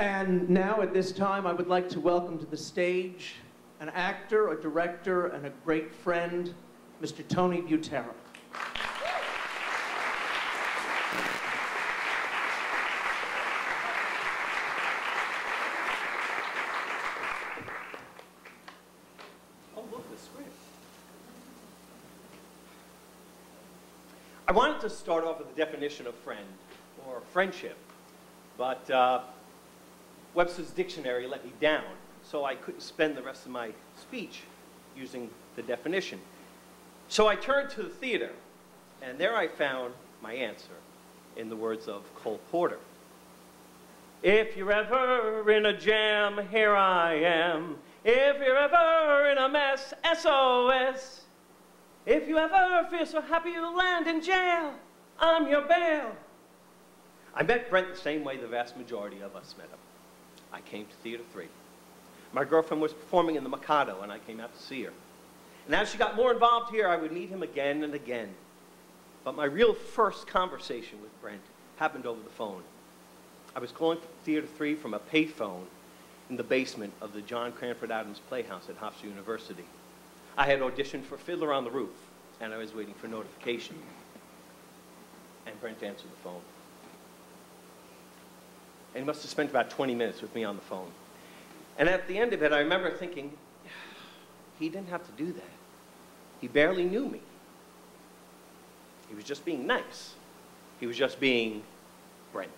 And now, at this time, I would like to welcome to the stage an actor, a director, and a great friend, Mr. Tony Butera. Oh, look, the script. I wanted to start off with the definition of friend, or friendship, but Webster's dictionary let me down, so I couldn't spend the rest of my speech using the definition. So I turned to the theater, and there I found my answer in the words of Cole Porter. If you're ever in a jam, here I am. If you're ever in a mess, SOS. If you ever feel so happy you'll land in jail, I'm your bail. I met Brent the same way the vast majority of us met him. I came to Theater 3. My girlfriend was performing in the Mikado, and I came out to see her. And as she got more involved here, I would meet him again and again. But my real first conversation with Brent happened over the phone. I was calling Theater 3 from a payphone in the basement of the John Cranford Adams Playhouse at Hofstra University. I had auditioned for Fiddler on the Roof, and I was waiting for notification. And Brent answered the phone. And he must have spent about 20 minutes with me on the phone. And at the end of it, I remember thinking, he didn't have to do that. He barely knew me. He was just being nice. He was just being Brent.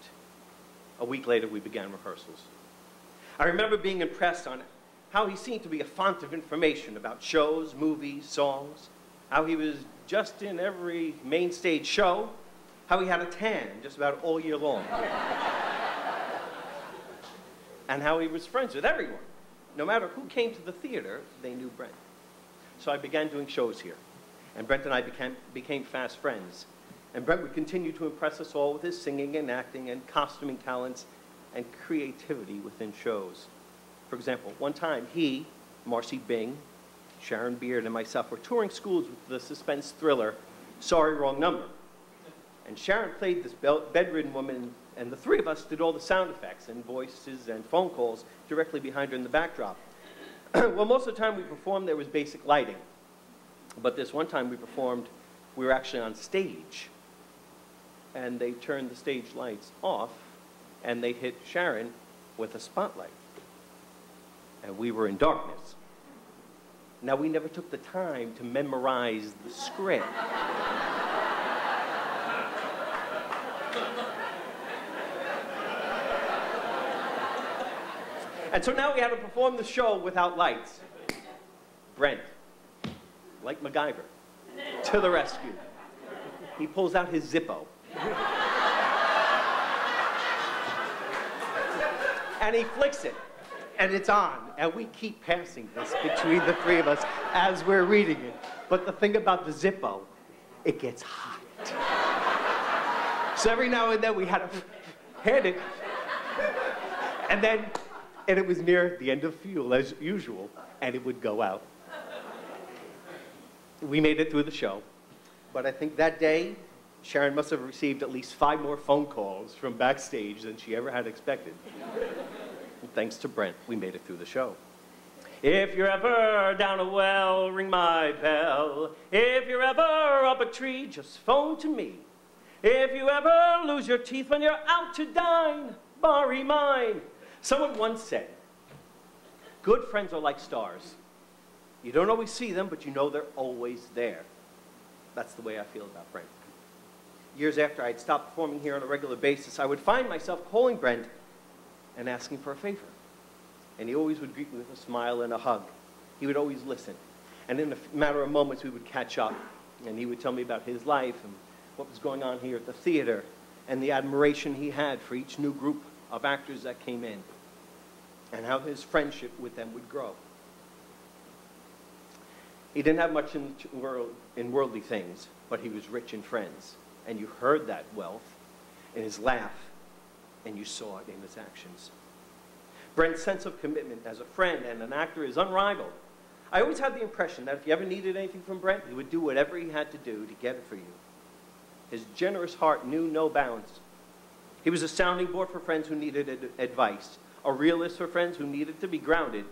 A week later, we began rehearsals. I remember being impressed on how he seemed to be a font of information about shows, movies, songs, how he was just in every main stage show, how he had a tan just about all year long. And how he was friends with everyone. No matter who came to the theater, they knew Brent. So I began doing shows here. And Brent and I became fast friends. And Brent would continue to impress us all with his singing and acting and costuming talents and creativity within shows. For example, one time he, Marcy Bing, Sharon Beard, and myself were touring schools with the suspense thriller, Sorry, Wrong Number. And Sharon played this bedridden woman, and the three of us did all the sound effects and voices and phone calls directly behind her in the backdrop. Well, most of the time we performed, there was basic lighting. But this one time we performed, we were actually on stage. And they turned the stage lights off, and they hit Sharon with a spotlight. And we were in darkness. Now, we never took the time to memorize the script. And so now we had to perform the show without lights. Brent, like MacGyver, to the rescue. He pulls out his Zippo. And he flicks it, and it's on. And we keep passing this between the three of us as we're reading it. But the thing about the Zippo, it gets hot. So every now and then we had to hand it, and it was near the end of fuel, as usual, and it would go out. We made it through the show, but I think that day, Sharon must have received at least 5 more phone calls from backstage than she ever had expected. And thanks to Brent, we made it through the show. If you're ever down a well, ring my bell. If you're ever up a tree, just phone to me. If you ever lose your teeth when you're out to dine, borrow mine. Someone once said, good friends are like stars. You don't always see them, but you know they're always there. That's the way I feel about Brent. Years after I'd stopped performing here on a regular basis, I would find myself calling Brent and asking for a favor. And he always would greet me with a smile and a hug. He would always listen. And in a matter of moments, we would catch up. And he would tell me about his life and what was going on here at the theater and the admiration he had for each new group of actors that came in, and how his friendship with them would grow. He didn't have much in worldly things, but he was rich in friends. And you heard that wealth in his laugh, and you saw it in his actions. Brent's sense of commitment as a friend and an actor is unrivaled. I always had the impression that if you ever needed anything from Brent, he would do whatever he had to do to get it for you. His generous heart knew no bounds. He was a sounding board for friends who needed advice, a realist for friends who needed to be grounded,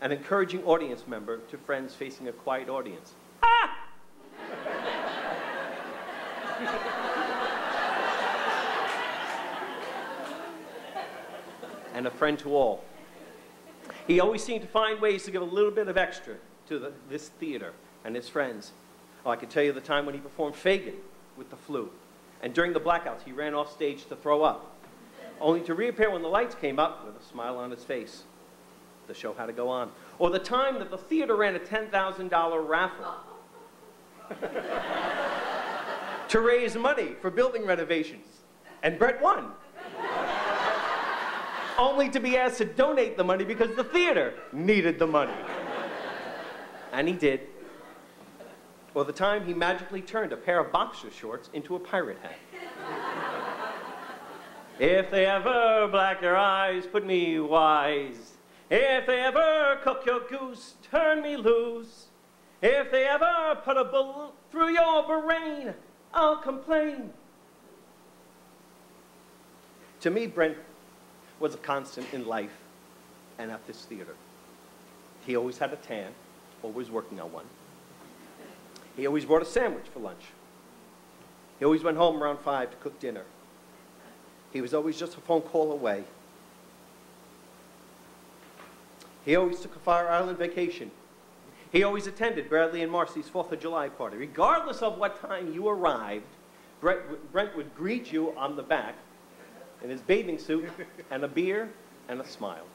an encouraging audience member to friends facing a quiet audience. Ah! And a friend to all. He always seemed to find ways to give a little bit of extra to this theater and his friends. Oh, I can tell you the time when he performed Fagin with the flu. And during the blackouts, he ran off stage to throw up, only to reappear when the lights came up with a smile on his face. The show had to go on. Or the time that the theater ran a $10,000 raffle to raise money for building renovations. And Brent won. Only to be asked to donate the money because the theater needed the money. And he did. Or the time he magically turned a pair of boxer shorts into a pirate hat. If they ever black your eyes, put me wise. If they ever cook your goose, turn me loose. If they ever put a bullet through your brain, I'll complain. To me, Brent was a constant in life and at this theater. He always had a tan, always working on one. He always brought a sandwich for lunch. He always went home around 5 to cook dinner. He was always just a phone call away. He always took a Fire Island vacation. He always attended Bradley and Marcy's 4th of July party. Regardless of what time you arrived, Brent would greet you on the back in his bathing suit and a beer and a smile.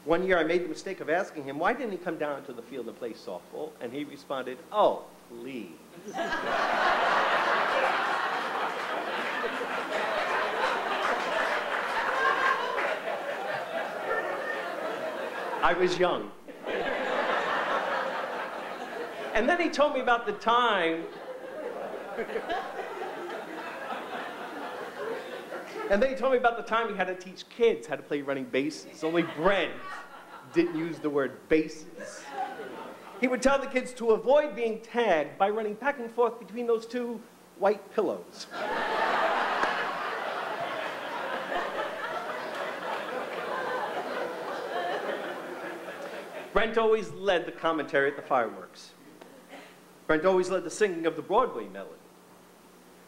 One year I made the mistake of asking him, why didn't he come down to the field and play softball? And he responded, oh, please. I was young. And then he told me about the time he had to teach kids how to play running bases. Only Brent didn't use the word bases. He would tell the kids to avoid being tagged by running back and forth between those two white pillows. Brent always led the commentary at the fireworks. Brent always led the singing of the Broadway melody.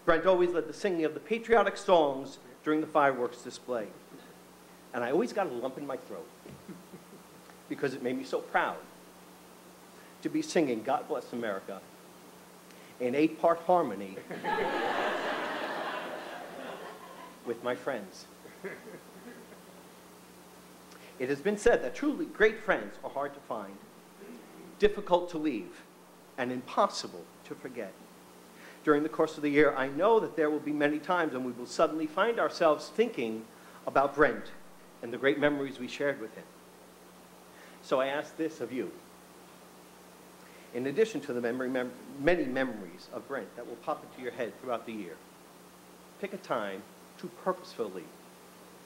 Brent always led the singing of the patriotic songs during the fireworks display. And I always got a lump in my throat because it made me so proud to be singing God Bless America in 8-part harmony with my friends. It has been said that truly great friends are hard to find, difficult to leave, and impossible to forget. During the course of the year, I know that there will be many times when we will suddenly find ourselves thinking about Brent and the great memories we shared with him. So I ask this of you. In addition to the many memories of Brent that will pop into your head throughout the year, pick a time to purposefully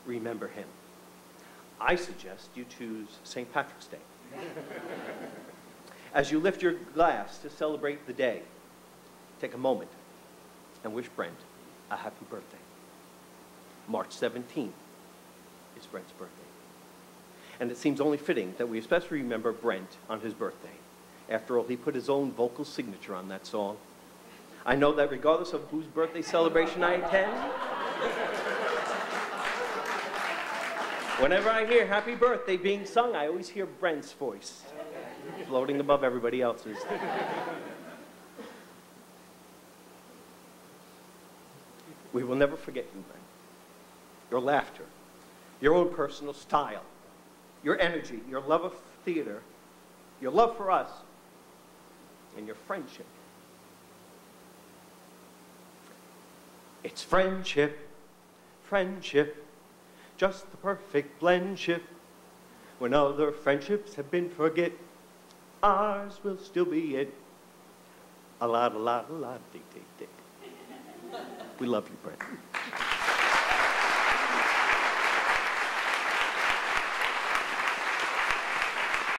remember him. I suggest you choose St. Patrick's Day. As you lift your glass to celebrate the day, take a moment and wish Brent a happy birthday. March 17th is Brent's birthday. And it seems only fitting that we especially remember Brent on his birthday. After all, he put his own vocal signature on that song. I know that regardless of whose birthday celebration I attend, whenever I hear happy birthday being sung, I always hear Brent's voice floating above everybody else's. We will never forget you, Brent. Your laughter, your own personal style, your energy, your love of theater, your love for us, and your friendship. It's friendship, friendship, just the perfect blendship. When other friendships have been forget, ours will still be it. A lot, dick, dick, dick. We love you, Brent.